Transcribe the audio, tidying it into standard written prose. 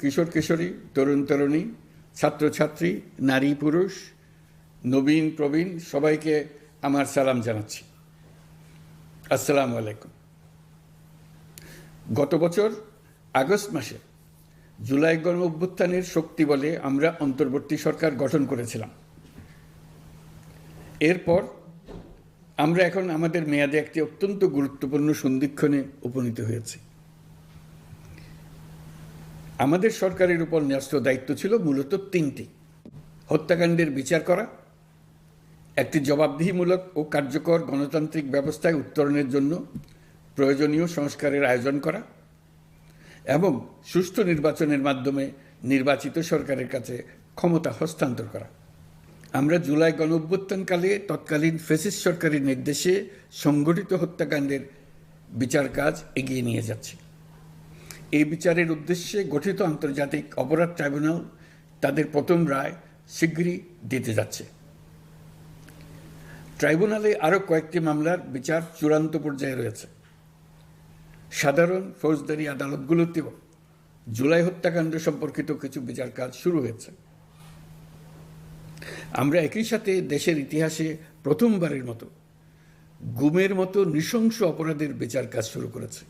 কিশোর কিশোরী, তরুণ তরুণী, ছাত্রছাত্রী, নারী পুরুষ, নবীন প্রবীণ সবাইকে আমার সালাম জানাচ্ছি। আসসালামু আলাইকুম। গত বছর আগস্ট মাসে জুলাই গণ অভ্যুত্থানের শক্তি বলে আমরা অন্তর্বর্তী সরকার গঠন করেছিলাম। এরপর আমরা এখন আমাদের মেয়াদে একটি অত্যন্ত গুরুত্বপূর্ণ সন্ধিক্ষণে উপনীত হয়েছি। আমাদের সরকারের উপর ন্যস্ত দায়িত্ব ছিল মূলত তিনটি: হত্যাকাণ্ডের বিচার করা, একটি জবাবদিহিমূলক ও কার্যকর গণতান্ত্রিক ব্যবস্থায় উত্তরণের জন্য প্রয়োজনীয় সংস্কারের আয়োজন করা এবং সুষ্ঠু নির্বাচনের মাধ্যমে নির্বাচিত সরকারের কাছে ক্ষমতা হস্তান্তর করা। আমরা জুলাই গণ অভ্যুত্থানকালে তৎকালীন ফ্যাসিস্ট সরকারের নির্দেশে সংগঠিত হত্যাকাণ্ডের বিচার কাজ এগিয়ে নিয়ে যাচ্ছি। এই বিচারের উদ্দেশ্যে গঠিত আন্তর্জাতিক অপরাধ ট্রাইব্যুনাল তাদের প্রথম রায় শীঘ্রই দিতে যাচ্ছে। ট্রাইব্যুনালে আরও কয়েকটি মামলার বিচার চূড়ান্ত পর্যায়ে রয়েছে। সাধারণ ফৌজদারি আদালতগুলোতেও জুলাই হত্যাকাণ্ড সম্পর্কিত কিছু বিচার কাজ শুরু হয়েছে। আমরা একই সাথে দেশের ইতিহাসে প্রথমবারের মতো গুমের মতো নৃশংস অপরাধের বিচার কাজ শুরু করেছি।